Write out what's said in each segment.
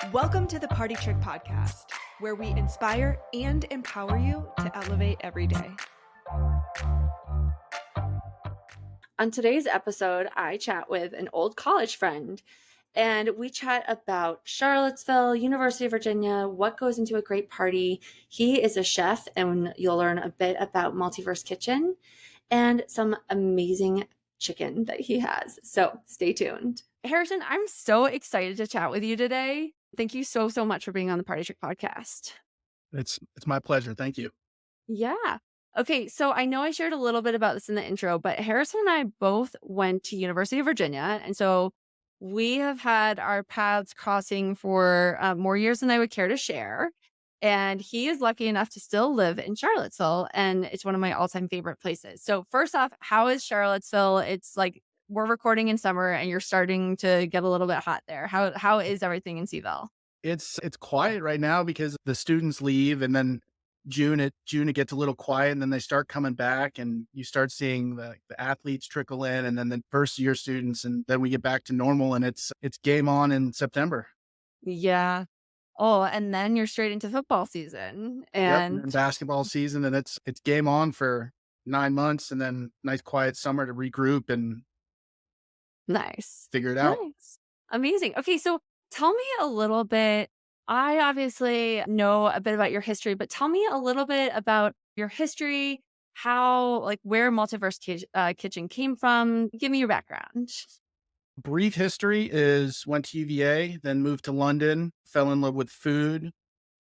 Welcome to the Party Trick podcast, where we inspire and empower you to elevate every day. On today's episode, I chat with an old college friend, and we chat about Charlottesville, University of Virginia, what goes into a great party. He is a chef, and you'll learn a bit about Multiverse Kitchen and some amazing chicken that he has. So stay tuned. Harrison, I'm so excited to chat with you today. Thank you so much for being on the Party Trick podcast. It's my pleasure. Thank you. Yeah. Okay, so I know I shared a little bit about this in the intro, but Harrison and I both went to University of Virginia, and so we have had our paths crossing for more years than I would care to share. And he is lucky enough to still live in Charlottesville, and it's one of my all-time favorite places. So first off, how is Charlottesville? It's like we're recording in summer, and you're starting to get a little bit hot there. How is everything in Seaville? It's quiet right now because the students leave, and then June it gets a little quiet, and then they start coming back, and you start seeing the athletes trickle in, and then the first year students, and then we get back to normal, and it's game on in September. Yeah. Oh, and then you're straight into football season, Yep, and and basketball season, and it's game on for 9 months, and then nice quiet summer to regroup and nice. figure it out. Nice. Amazing. Okay, so tell me a little bit. I obviously know a bit about your history, but tell me a little bit about your history, how, like, where Kitchen came from. Give me your background. Brief history is went to UVA, then moved to London, fell in love with food,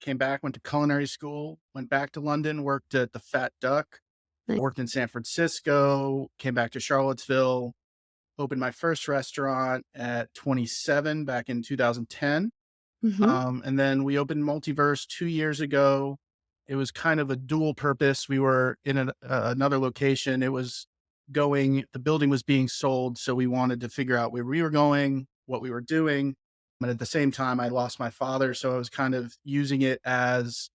came back, went to culinary school, went back to London, worked at the Fat Duck, Nice. worked in San Francisco, came back to Charlottesville, opened my first restaurant at 27 back in 2010. Mhm. And then we opened Multiverse 2 years ago. It was kind of a dual purpose. We were in another location. The building was being sold. So we wanted to figure out where we were going, what we were doing. But at the same time, I lost my father. So I was kind of using it as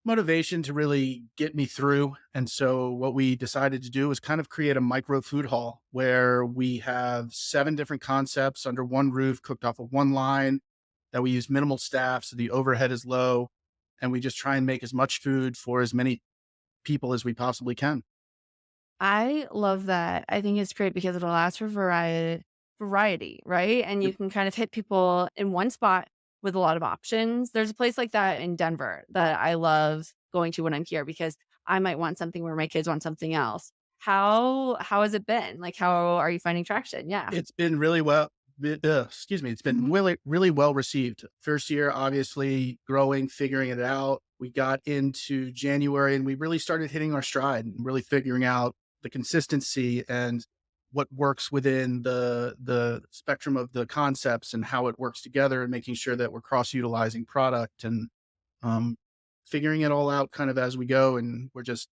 motivation to really get me through. And so what we decided to do was kind of create a micro food hall where we have 7 different concepts under one roof, cooked off of one line, that we use minimal staff. So the overhead is low, and we just try and make as much food for as many people as we possibly can. I love that. I think it's great because it allows for variety, right? And you can kind of hit people in one spot with a lot of options. There's a place like that in Denver that I love going to when I'm here because I might want something where my kids want something else. How has it been? Like, how are you finding traction? Yeah. It's been really well. Excuse me. It's been really well received. First year, obviously growing, figuring it out. We got into January and we really started hitting our stride and really figuring out the consistency and what works within the spectrum of the concepts and how it works together, and making sure that we're cross utilizing product and um, figuring it all out kind of as we go. And we're just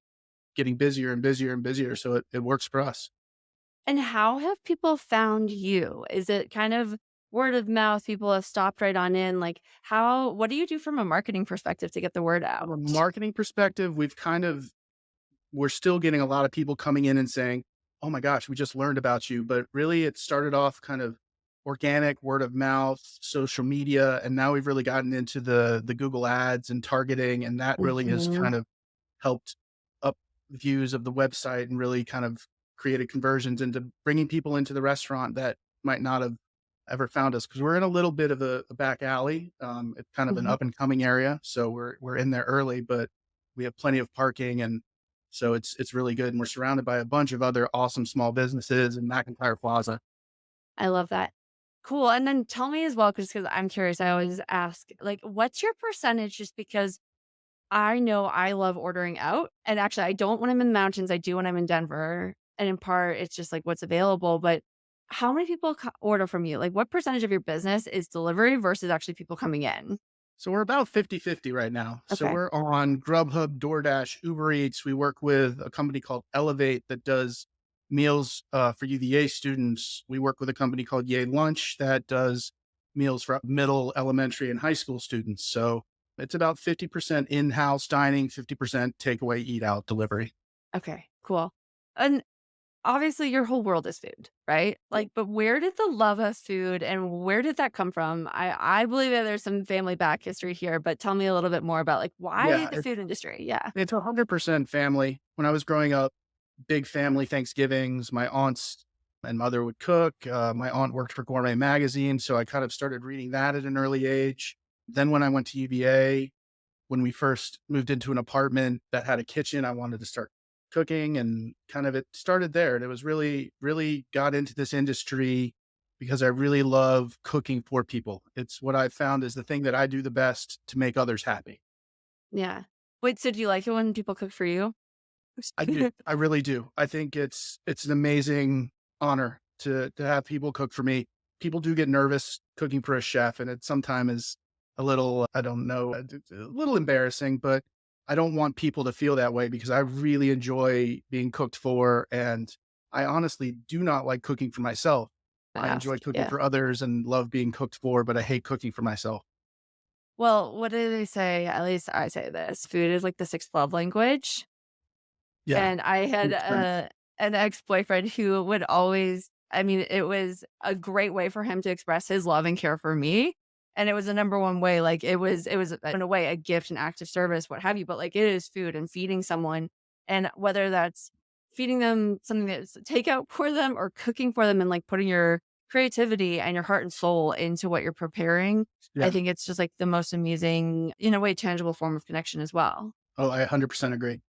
getting busier and busier and busier. So it works for us. And how have people found you? Is it kind of word of mouth? People have stopped right on in. Like, what do you do from a marketing perspective to get the word out? From a marketing perspective, we're still getting a lot of people coming in and saying, "Oh my gosh, we just learned about you." But really it started off kind of organic, word of mouth, social media, and now we've really gotten into the Google ads and targeting, and that really has Mhm. kind of helped up views of the website and really kind of created conversions into bringing people into the restaurant that might not have ever found us, because we're in a little bit of a back alley. It's kind of an Mhm. up and coming area, so we're in there early, but we have plenty of parking, and so it's really good. And we're surrounded by a bunch of other awesome small businesses in McIntyre Plaza. I love that. Cool. And then tell me as well, because I'm curious, I always ask, like, what's your percentage? Just because I know I love ordering out. And actually, I don't when I'm in the mountains. I do when I'm in Denver. And in part, it's just like what's available. But how many people order from you? Like, what percentage of your business is delivery versus actually people coming in? So we're about 50-50 right now. So Okay. we're on Grubhub, DoorDash, Uber Eats. We work with a company called Elevate that does meals for UVA students. We work with a company called Yay Lunch that does meals for middle, elementary, and high school students. So it's about 50% in-house dining, 50% takeaway, eat out, delivery. Okay. Cool. And obviously your whole world is food, right? Like, but where did the love of food and where did that come from? I believe that there's some family back history here, but tell me a little bit more about like why Yeah, the food industry? Yeah. it's 100% family. When I was growing up, big family Thanksgivings. My aunts and mother would cook. My aunt worked for Gourmet Magazine, so I kind of started reading that at an early age. Then when I went to UVA, when we first moved into an apartment that had a kitchen, I wanted to start cooking, and kind of it started there. And it was really, really got into this industry because I really love cooking for people. It's what I found is the thing that I do the best to make others happy. Yeah. Wait, so do you like it when people cook for you? I do. I really do. I think it's an amazing honor to have people cook for me. People do get nervous cooking for a chef, and it sometimes is a little, I don't know, a little embarrassing, but I don't want people to feel that way because I really enjoy being cooked for, and I honestly do not like cooking for myself. I enjoy Ask. cooking Yeah. for others and love being cooked for, but I hate cooking for myself. Well, what do they say? At least I say this. Food is like the sixth love language. Yeah, And I had 100%. an ex-boyfriend who would always I mean, it was a great way for him to express his love and care for me, and it was the number one way, like, it was in a way a gift, an act of service, what have you, but, like, it is food and feeding someone, and whether that's feeding them something that's takeout for them or cooking for them and, like, putting your creativity and your heart and soul into what you're preparing, I Yeah. think it's just, like, the most amazing, in a way, tangible form of connection as well. Oh, I 100% agree.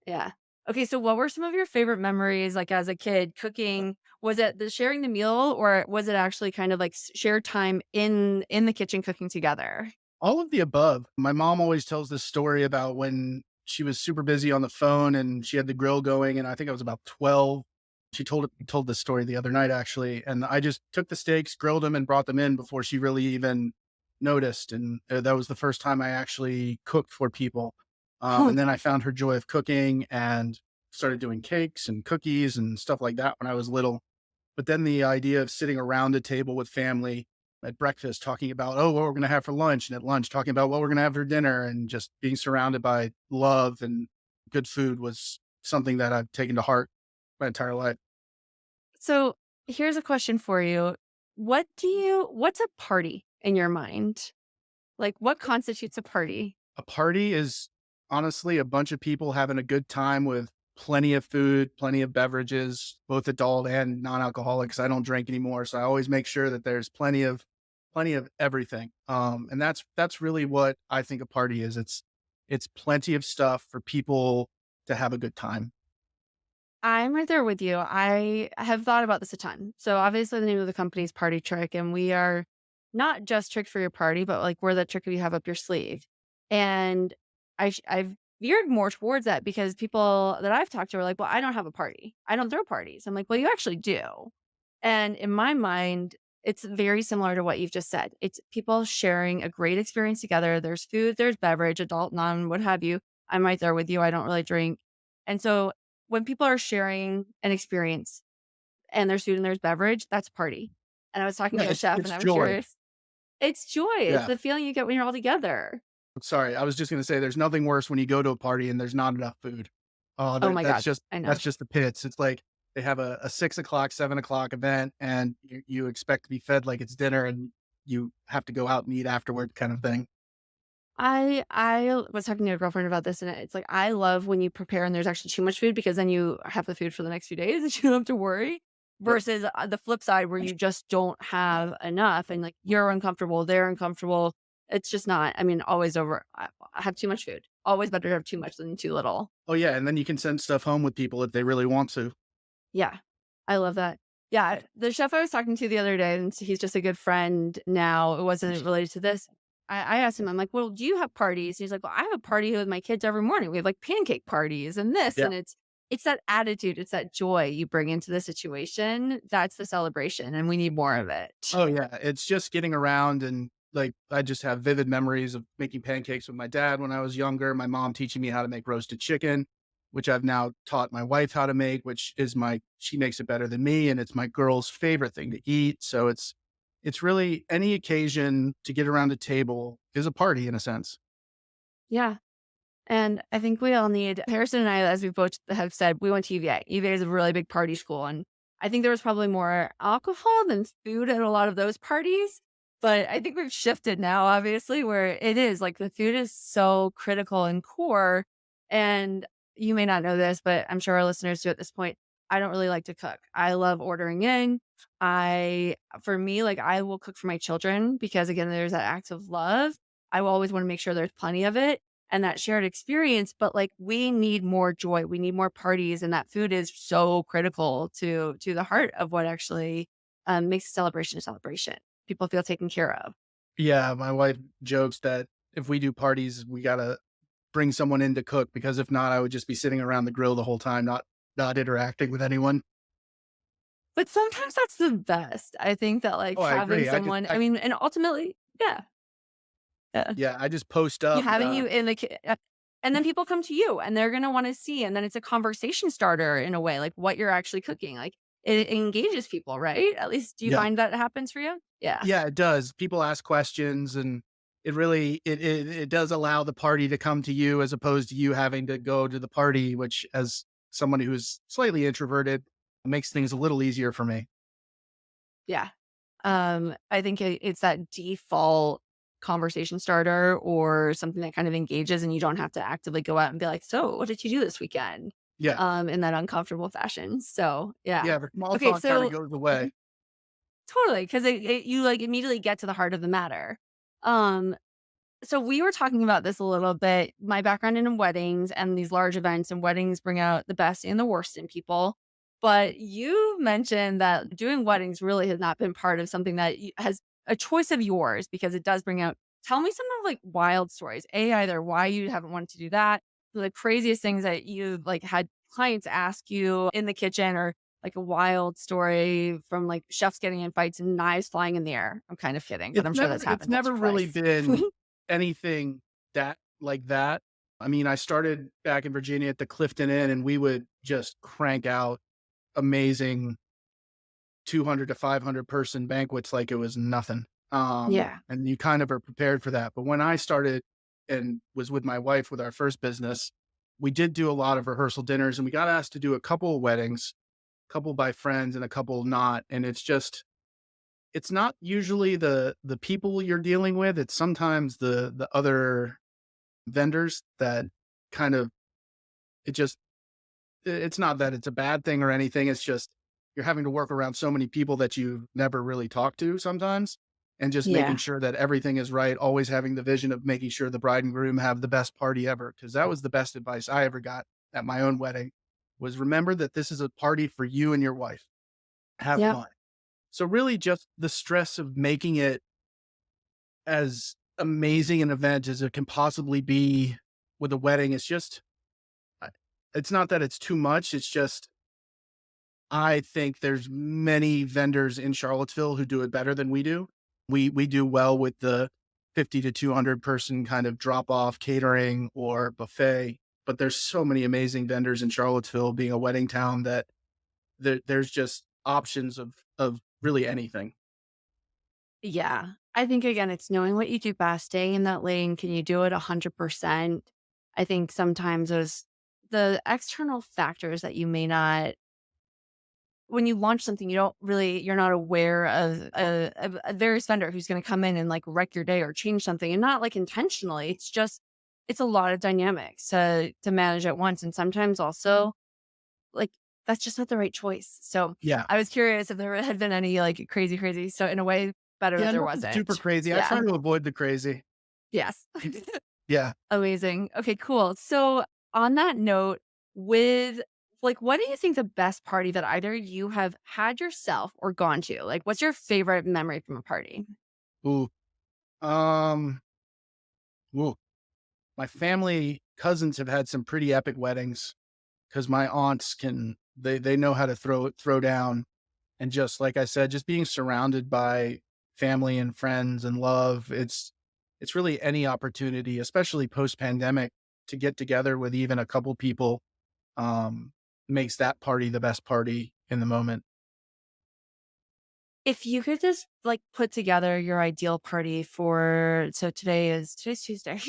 Yeah. Okay, so what were some of your favorite memories, like, as a kid cooking? Was it the sharing the meal, or was it actually kind of like shared time in the kitchen cooking together? All of the above. My mom always tells this story about when she was super busy on the phone and she had the grill going, and I think I was about 12. She told this story the other night actually, and I just took the steaks, grilled them, and brought them in before she really even noticed. And that was the first time I actually cooked for people. And then I found her joy of cooking and started doing cakes and cookies and stuff like that when I was little. But then the idea of sitting around a table with family at breakfast talking about, oh, what we're going to have for lunch, and at lunch talking about what we're going to have for dinner, and just being surrounded by love and good food was something that I've taken to heart my entire life. So, here's a question for you. What's a party in your mind? Like, what constitutes a party? A party is honestly a bunch of people having a good time with plenty of food, plenty of beverages, both adult and non-alcoholic, 'cause I don't drink anymore. So I always make sure that there's plenty of everything. And that's really what I think a party is. It's plenty of stuff for people to have a good time. I'm right there with you. I have thought about this a ton. So obviously the name of the company is Party Trick, and we are not just trick for your party, but like we're the trick you have up your sleeve. And I've veered more towards that because people that I've talked to are like, well, I don't have a party. I don't throw parties. I'm like, well, you actually do. And in my mind, it's very similar to what you've just said. It's people sharing a great experience together. There's food, there's beverage, adult, non, what have you. I'm right there with you. I don't really drink. And so when people are sharing an experience and there's food and there's beverage, that's a party. And I was talking Yeah, to a chef it's and I was joy. curious. It's joy. It's Yeah. the feeling you get when you're all together. Sorry, I was just gonna say there's nothing worse when you go to a party and there's not enough food. Oh, Oh my that's God. just I that's know. just the pits. It's like they have a 6 o'clock, 7 o'clock event, and you expect to be fed like it's dinner, and you have to go out and eat afterward, kind of thing. I was talking to a girlfriend about this, and it's like I love when you prepare and there's actually too much food because then you have the food for the next few days and you don't have to worry. Yep. Versus the flip side where you just don't have enough and like you're uncomfortable, they're uncomfortable. It's just not. I mean, always over. I have too much food. Always better to have too much than too little. Oh yeah, and then you can send stuff home with people if they really want to. Yeah, I love that. Yeah, the chef I was talking to the other day, and he's just a good friend now. It wasn't related to this. I asked him, I'm like, well, do you have parties? He's like, well, I have a party with my kids every morning. We have like pancake parties and this, Yeah. and it's that attitude, it's that joy you bring into the situation. That's the celebration, and we need more of it. Oh yeah, it's just getting around, and like I just have vivid memories of making pancakes with my dad when I was younger, my mom teaching me how to make roasted chicken, which I've now taught my wife how to make, which is my she makes it better than me, and it's my girl's favorite thing to eat. So it's really any occasion to get around a table is a party in a sense. Yeah. And I think we all need Harrison and I, as we both have said, we went to UVA. UVA is a really big party school. And I think there was probably more alcohol than food at a lot of those parties. But I think we've shifted now, obviously, where it is like the food is so critical and core. And you may not know this, but I'm sure our listeners do at this point. I don't really like to cook. I love ordering in. For me, like I will cook for my children because again, there's that act of love. I will always want to make sure there's plenty of it and that shared experience, but like we need more joy. We need more parties and that food is so critical to the heart of what actually makes a celebration a celebration. People feel taken care of. Yeah, my wife jokes that if we do parties, we gotta bring someone in to cook because if not, I would just be sitting around the grill the whole time, not interacting with anyone. But sometimes that's the best. I think that like Oh, I having agree. someone, I mean, and ultimately, yeah. Yeah. Yeah, I just post You up. having you in the and then people come to you and they're gonna wanna see, and then it's a conversation starter in a way, like what you're actually cooking, like, it engages people, right? At least do you Yeah, find that happens for you? Yeah. yeah, it does. People ask questions, and it really it does allow the party to come to you as opposed to you having to go to the party, which as someone who is slightly introverted makes things a little easier for me. Yeah. I think it's that default conversation starter or something that kind of engages and you don't have to actively go out and be like, "So, what did you do this weekend?" Yeah, In that uncomfortable fashion. So, yeah. yeah, the small Okay, talk kind of so goes away. totally, 'cause you, like, immediately get to the heart of the matter. Um, so we were talking about this a little bit, my background in weddings and these large events, and weddings bring out the best and the worst in people. But you mentioned that doing weddings really has not been part of something that has a choice of yours because it does bring out tell me some of, like, wild stories. Either why you haven't wanted to do that, the craziest things that you've, like, had clients ask you in the kitchen or like a wild story from like chefs getting in fights and knives flying in the air. I'm kind of kidding, but I'm sure that's It's happened once never or really twice. been anything that like that. I mean, I started back in Virginia at the Clifton Inn, and we would just crank out amazing 200 to 500 person banquets like it was nothing. Yeah. And you kind of are prepared for that. But when I started and was with my wife with our first business, we did do a lot of rehearsal dinners, and we got asked to do a couple of weddings, a couple by friends and a couple not. And it's not usually the people you're dealing with. It's sometimes the other vendors that kind of it just it's not that it's a bad thing or anything. It's just you're having to work around so many people that you've never really talked to sometimes, and just making Yeah. sure that everything is right, always having the vision of making sure the bride and groom have the best party ever. Because that was the best advice I ever got at my own wedding was remember that this is a party for you and your wife. Have Yep. fun. So really just the stress of making it as amazing an event as it can possibly be with a wedding, it's just I it's not that it's too much, it's just I think there's many vendors in Charlottesville who do it better than we do. We do well with the 50 to 200 person kind of drop off catering or buffet, but there's so many amazing vendors in Charlottesville being a wedding town that there's just options of really anything. Yeah. I think again, it's knowing what you do best, staying in that lane. Can you do it 100%? I think sometimes those the external factors that you may not when you launch something, you're not aware of a various vendor who's going to come in and like wreck your day or change something, and not like intentionally. It's just it's a lot of dynamics to manage at once, and sometimes also like that's just not the right choice. So Yeah. I was curious if there had been any like crazy, crazy. So in a way, better that Yeah, there nothing super wasn't. crazy. I try Yeah. to avoid the crazy. Yes. Yeah. Amazing. Okay, cool. So on that note, with like, what do you think the best party that either you have had yourself or gone to? Like, what's your favorite memory from a party? Ooh. Um, ooh. My family cousins have had some pretty epic weddings because my aunts can they know how to throw down. And just like I said, just being surrounded by family and friends and love, it's really any opportunity, especially post pandemic, to get together with even a couple people um, makes that party the best party in the moment. If you could just like put together your ideal party for so today's Tuesday,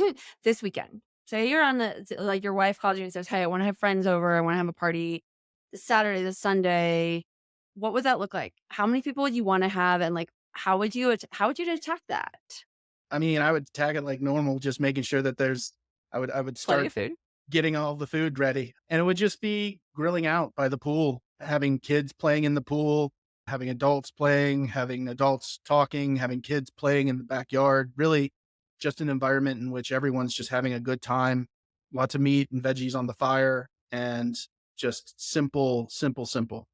this weekend. say you're on like your wife calls you and says, "Hey, I want to have friends over. I want to have a party this Saturday, this Sunday." What would that look like? How many people would you want to have, and like how would you attack that? I mean, I would tag it like normal, just making sure that I would Plenty start of food. getting all the food ready. And it would just be grilling out by the pool, having kids playing in the pool, having adults playing, having adults talking, having kids playing in the backyard. Really just an environment in which everyone's just having a good time. Lots of meat and veggies on the fire and just simple, simple, simple.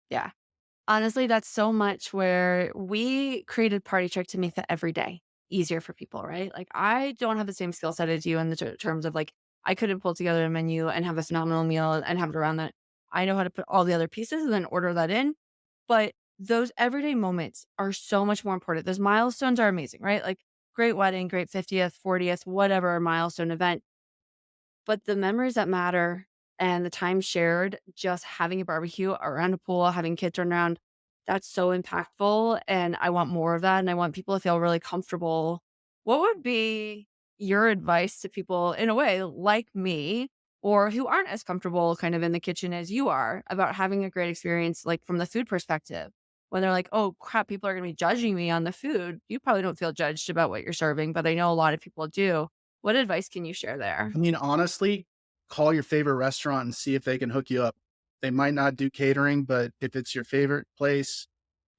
Yeah. Honestly, that's so much where we created Party Trick to make that every day easier for people, right? Like, I don't have the same skill set as you in the terms of like, I couldn't pull together a menu and have a phenomenal meal and have it around that. I know how to put all the other pieces and then order that in. But those everyday moments are so much more important. Those milestones are amazing, right? Like, great wedding, great 50th, 40th, whatever milestone event. But the memories that matter and the time shared, just having a barbecue around a pool, having kids run around, that's so impactful. And I want more of that. And I want people to feel really comfortable. What would be your advice to people in a way like me or who aren't as comfortable kind of in the kitchen as you are about having a great experience, like from the food perspective? When they're like, oh crap, people are going to be judging me on the food. You probably don't feel judged about what you're serving, but I know a lot of people do. What advice can you share there? I mean, honestly, call your favorite restaurant and see if they can hook you up. They might not do catering, but if it's your favorite place,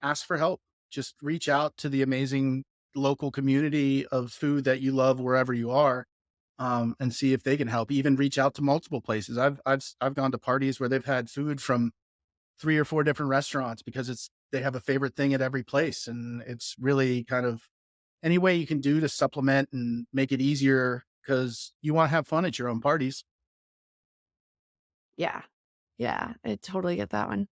ask for help. Just reach out to the amazing local community of food that you love wherever you are, and see if they can help. Even reach out to multiple places. I've gone to parties where they've had food from 3 or 4 different restaurants because they have a favorite thing at every place, and it's really kind of any way you can do to supplement and make it easier because you want to have fun at your own parties. Yeah. Yeah, I totally get that one.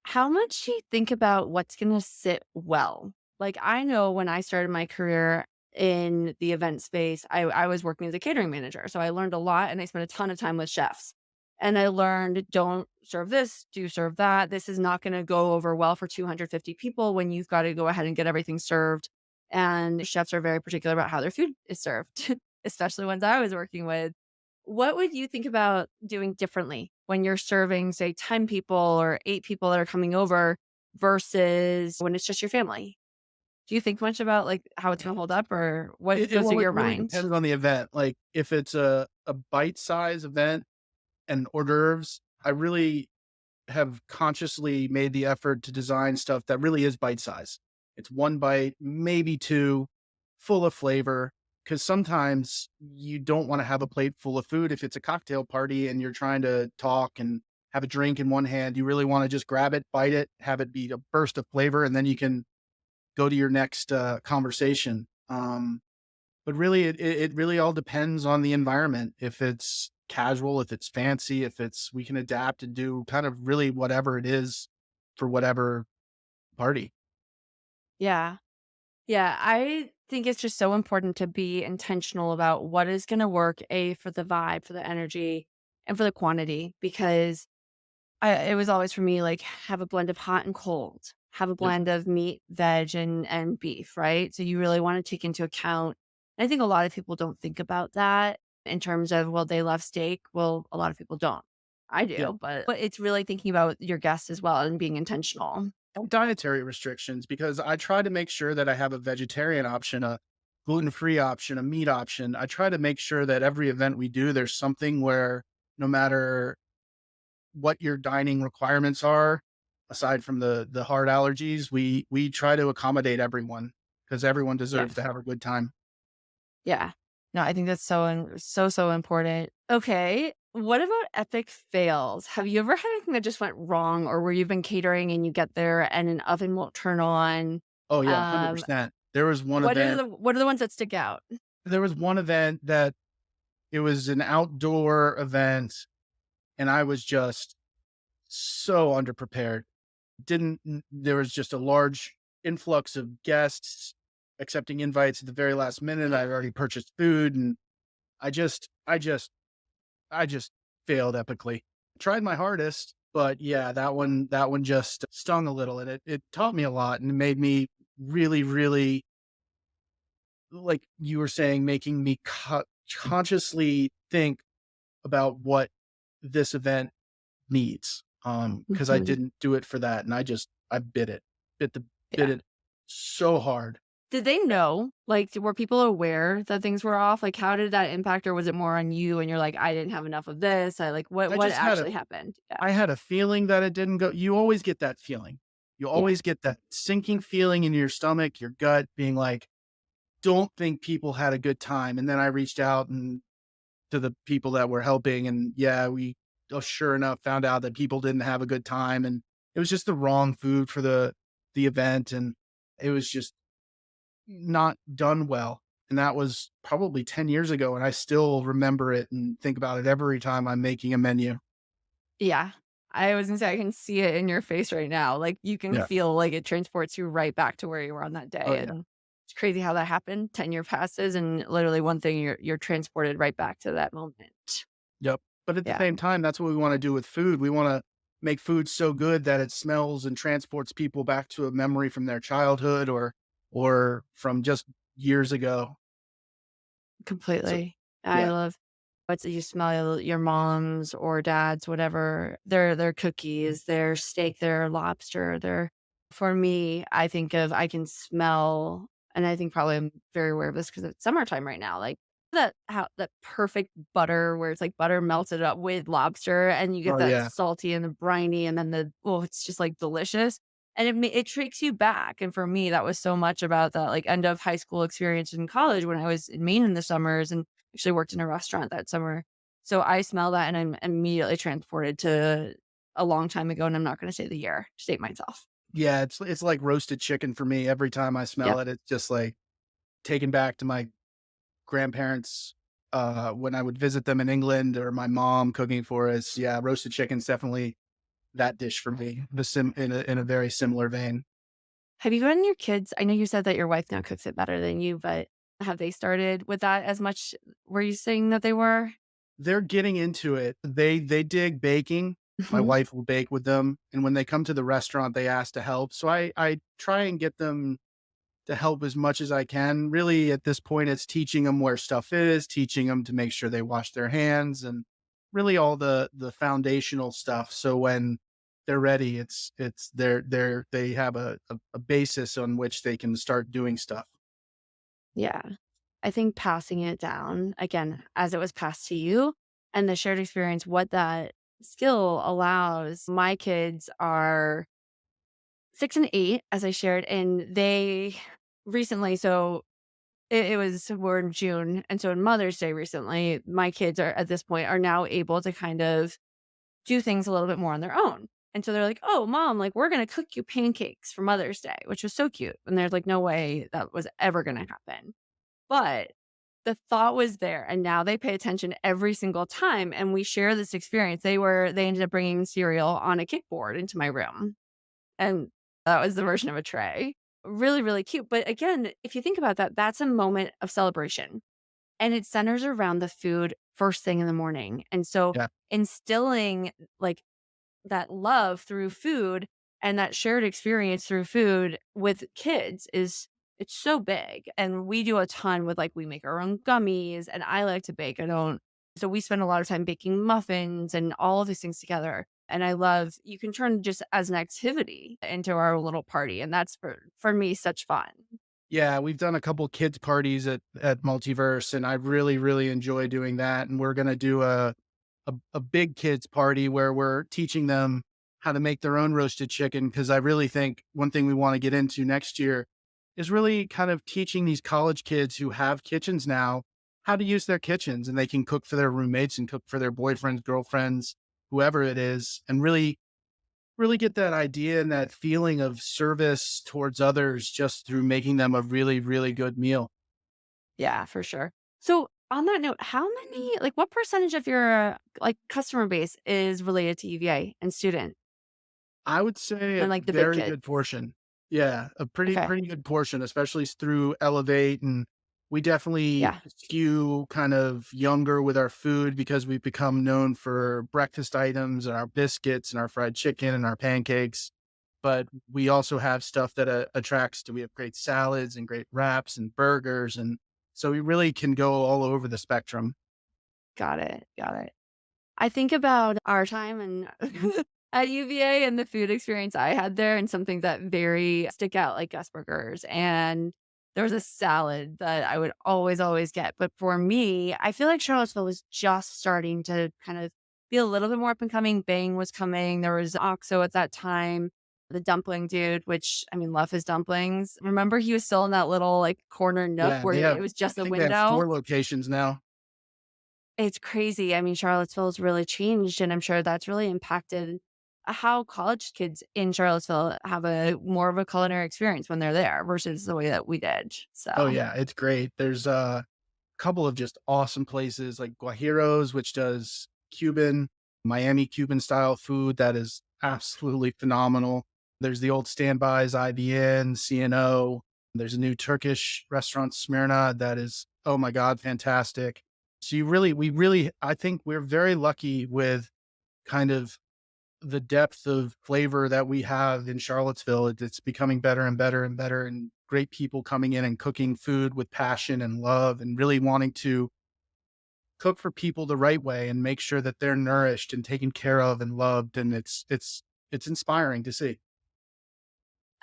How much do you think about what's gonna sit well? Like, I know when I started my career in the event space, I was working as a catering manager, so I learned a lot and I spent a ton of time with chefs. And I learned, don't serve this, do serve that. This is not gonna go over well for 250 people when you've gotta go ahead and get everything served. And chefs are very particular about how their food is served, especially ones I was working with. What would you think about doing differently when you're serving, say, 10 people or 8 people that are coming over versus when it's just your family? Do you think much about, like, how it's gonna hold up or what goes through Well, it your really mind? depends on the event. Like if it's a bite size event and hors d'oeuvres, I really have consciously made the effort to design stuff that really is bite size. It's one bite, maybe two, full of flavor. Because sometimes you don't want to have a plate full of food. If it's a cocktail party and you're trying to talk and have a drink in one hand, you really want to just grab it, bite it, have it be a burst of flavor, and then you can go to your next conversation. But really, it really all depends on the environment. If it's casual, if it's fancy, if it's we can adapt and do kind of really whatever it is for whatever party. Yeah. Yeah, I think it's just so important to be intentional about what is gonna work, A, for the vibe, for the energy, and for the quantity because it was always for me, like, have a blend of hot and cold, have a Yep. blend of meat, veg, and beef, right? So you really wanna take into account I think a lot of people don't think about that in terms of, well, they love steak. Well, a lot of people don't. I Yep. do, but it's really thinking about your guests as well and being intentional. And dietary restrictions because I try to make sure that I have a vegetarian option, a gluten-free option, a meat option. I try to make sure that every event we do, there's something where no matter what your dining requirements are, aside from the hard allergies, we try to accommodate everyone because everyone deserves to Yes. have a good time. Yeah. No, I think that's so important. Okay. What about epic fails? Have you ever had anything that just went wrong or where you've been catering and you get there and an oven won't turn on? Oh yeah, Um, 100%. There what are the ones that stick out? was one event that it was an outdoor event and I was just so underprepared. Didn't There was just a large influx of guests accepting invites at the very last minute. I'd already purchased food and I just I just I just failed epically. Tried my hardest, but yeah, that one just stung a little and it taught me a lot and it made me really, really like you were saying, making me cut consciously think about what this event needs. Because I Mhm. didn't do it for that, and I bit it, bit the bit Yeah. it so hard. Did they know? Like, were people aware that things were off? Like, how did that impact, or was it more on you and you're like, "I didn't have enough of this." I like, I what just had a actually happened? Yeah. I had a feeling that it didn't go. You always get that feeling. You Yeah. always get that sinking feeling in your stomach, your gut being like, "Don't think people had a good time." And then I reached out and to the people that were helping, and yeah, we sure enough found out that people didn't have a good time, and it was just the wrong food for the event, and it was just not done well. And that was probably 10 years ago, and I still remember it and think about it every time I'm making a menu. Yeah. I was gonna say, I can see it in your face right now. Like, you can Yeah. feel like it transports you right back to where you were on that Oh, day, yeah. and it's crazy how that happened. 10-year passes, and literally one thing, you're transported right back to that moment. Yep. But at the Yeah. same time, that's what we wanna do with food. We wanna make food so good that it smells and transports people back to a memory from their childhood or from just years ago. So Completely. I yeah. love what's you smell your mom's or dad's, whatever, their cookies, their steak, their lobster, their for me, I think of I can smell, and I think probably I'm very aware of this because it's summertime right now, like, that perfect butter where it's like butter melted up with lobster, and you get Oh, that yeah. salty and the briny, and then it's just, like, delicious, and it takes you back, and for me, that was so much about that, like, end of high school experience in college when I was in Maine in the summers and actually worked in a restaurant that summer. So I smell that and I'm immediately transported to a long time ago, and I'm not gonna say the year to date myself. Yeah, it's like roasted chicken for me. Every time I Yep. smell it, it's just like taken back to my grandparents, when I would visit them in England or my mom cooking for us. Yeah, roasted chicken's definitely that dish for me, the sim in a very similar vein. Have you gotten your kids I know you said that your wife now cooks it better than you, but have they started with that as much were you saying that they were? They're getting into it. They dig baking. My Mhm. wife will bake with them, and when they come to the restaurant, they ask to help. So I try and get them to help as much as I can. Really, at this point, it's teaching them where stuff is, teaching them to make sure they wash their hands, and really all the foundational stuff. So when they're ready, it's they have a basis on which they can start doing stuff. Yeah. I think passing it down, again, as it was passed to you and the shared experience, what that skill allows my kids are 6 and 8, as I shared, and they recently it was we're in June, and so in Mother's Day recently, my kids are at this point are now able to kind of do things a little bit more on their own. And so they're like, "Oh, mom, like we're gonna cook you pancakes for Mother's Day," which was so cute. And there's like no way that was ever gonna happen. But the thought was there, and now they pay attention every single time, and we share this experience. They ended up bringing cereal on a kickboard into my room. And that was the version of a tray. Really, really cute. But again, if you think about that, that's a moment of celebration and it centers around the food first thing in the morning. And so Yeah. instilling like that love through food and that shared experience through food with kids is it's so big. And we do a ton with like we make our own gummies and I like to bake. I don't so we spend a lot of time baking muffins and all of these things together. And I love you can turn just as an activity into our little party. And that's for me such fun. Yeah, we've done a couple kids parties at Multiverse, and I really enjoy doing that. And we're gonna do a big kids party where we're teaching them how to make their own roasted chicken. Because I really think one thing we want to get into next year is really kind of teaching these college kids who have kitchens now how to use their kitchens, and they can cook for their roommates and cook for their boyfriends, girlfriends, whoever it is, and really get that idea and that feeling of service towards others just through making them a really good meal. Yeah, for sure. So on that note, how many like what percentage of your like customer base is related to UVA and student I would say and a like the big very kids? good portion. Yeah, a pretty Okay. pretty good portion, especially through Elevate, and we definitely Yeah. skew kind of younger with our food because we've become known for breakfast items and our biscuits and our fried chicken and our pancakes. But we also have stuff that attracts to we have great salads and great wraps and burgers, and So we really can go all over the spectrum. Got it. Got it. I think about our time and at UVA and the food experience I had there and some things that very stick out like guest burgers. And there was a salad that I would always, always get. But for me, I feel like Charlottesville was just starting to kind of be a little bit more up and coming. Bang was coming. There was OXO at that time. The dumpling dude, which I mean, love his dumplings. Remember, he was still in that little like corner nook Yeah, where it was I just a think they have window. 4 locations now. It's crazy. I mean, Charlottesville's really changed, and I'm sure that's really impacted how college kids in Charlottesville have a more of a culinary experience when they're there versus the way that we did. Oh, So yeah, it's great. There's a couple of just awesome places like Guajiros, which does Cuban, Miami Cuban style food that is absolutely phenomenal. There's the old standbys, IBN, CNO. There's a new Turkish restaurant, Smyrna, that is, oh my God, fantastic. So I think we're very lucky with kind of the depth of flavor that we have in Charlottesville. It's becoming better and better and better, and great people coming in and cooking food with passion and love and really wanting to cook for people the right way and make sure that they're nourished and taken care of and loved. And it's inspiring to see.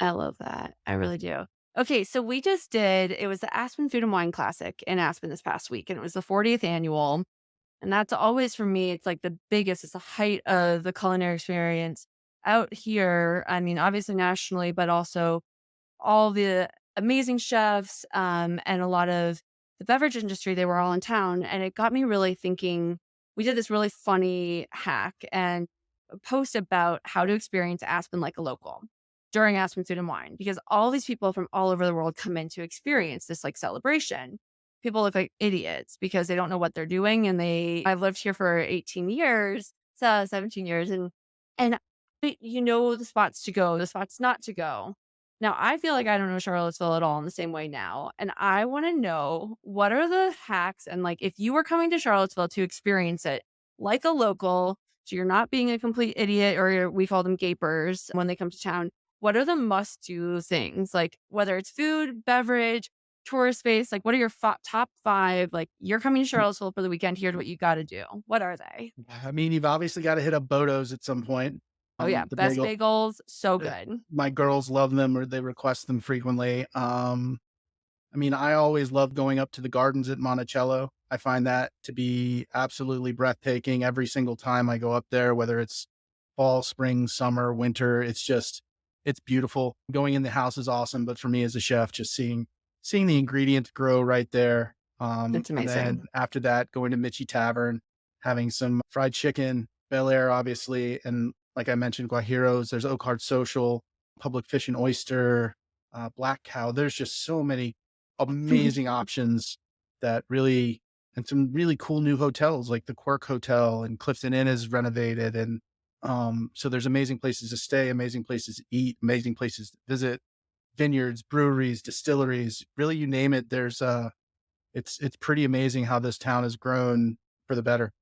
I love that. I really do. Okay, so we just did it was the Aspen Food and Wine Classic in Aspen this past week, and it was the 40th annual. And that's always for me, it's like the biggest, it's the height of the culinary experience out here. I mean, obviously nationally, but also all the amazing chefs, and a lot of the beverage industry, they were all in town. And it got me really thinking. We did this really funny hack and a post about how to experience Aspen like a local during Aspen Food and Wine, because all these people from all over the world come in to experience this like celebration. People look like idiots because they don't know what they're doing. And I've lived here for 18 years, so 17 years. And you know the spots to go, the spots not to go. Now, I feel like I don't know Charlottesville at all in the same way now. And I want to know what are the hacks and like if you were coming to Charlottesville to experience it like a local, so you're not being a complete idiot or we call them gapers when they come to town. What are the must do things? Like whether it's food, beverage, tourist space, like what are your top five? Like you're coming to Charlottesville for the weekend. Here's what you got to do. What are they? I mean, you've obviously got to hit up Bodo's at some point. Oh, yeah. The Best bagel, bagels. So uh, good. my girls love them or they request them frequently. I mean, I always love going up to the gardens at Monticello. I find that to be absolutely breathtaking every single time I go up there, whether it's fall, spring, summer, winter. It's beautiful. Going in the house is awesome, but for me as a chef, just seeing the ingredients grow right there. It's And then amazing. after that, going to Mitchie Tavern, having some fried chicken, Bel Air, obviously, and like I mentioned, Guajiros. There's Oak Heart Social, Public Fish and Oyster, Black Cow. There's just so many amazing options that really and some really cool new hotels like the Quirk Hotel and Clifton Inn is renovated. And so there's amazing places to stay, amazing places to eat, amazing places to visit, vineyards, breweries, distilleries, really you name it. It's pretty amazing how this town has grown for the better.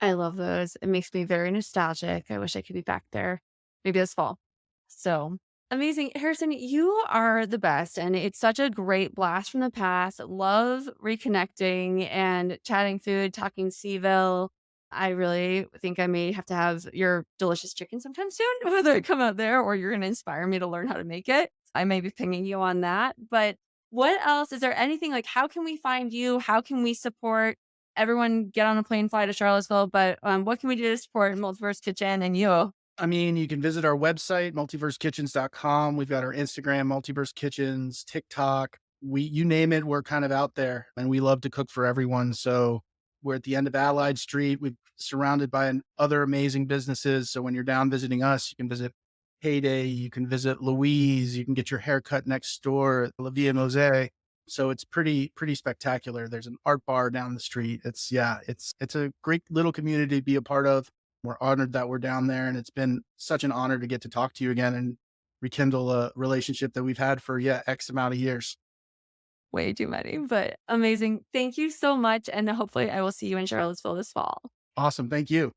I love those. It makes me very nostalgic. I wish I could be back there maybe this fall. So amazing. Harrison, you are the best. And it's such a great blast from the past. Love reconnecting and chatting food, talking Seaville. I really think I may have to have your delicious chicken sometime soon, whether I come out there or you're going to inspire me to learn how to make it. I may be pinging you on that. But what else? Is there anything like how can we find you? How can we support? Everyone get on a plane, fly to Charlottesville, but, what can we do to support Multiverse Kitchen and you? I mean, you can visit our website, multiversekitchens.com. We've got our Instagram, Multiverse Kitchens, TikTok. You name it, we're kind of out there and we love to cook for everyone. So we're at the end of Allied Street. We're surrounded by other amazing businesses. So when you're down visiting us, you can visit Heyday, you can visit Louise, you can get your hair cut next door at La Via Mosè. So it's pretty spectacular. There's an art bar down the street. It's a great little community to be a part of. We're honored that we're down there, and it's been such an honor to get to talk to you again and rekindle a relationship that we've had for, yeah, X amount of years. Way too many, but amazing. Thank you so much, and hopefully I will see you in Charlottesville this fall. Awesome. Thank you.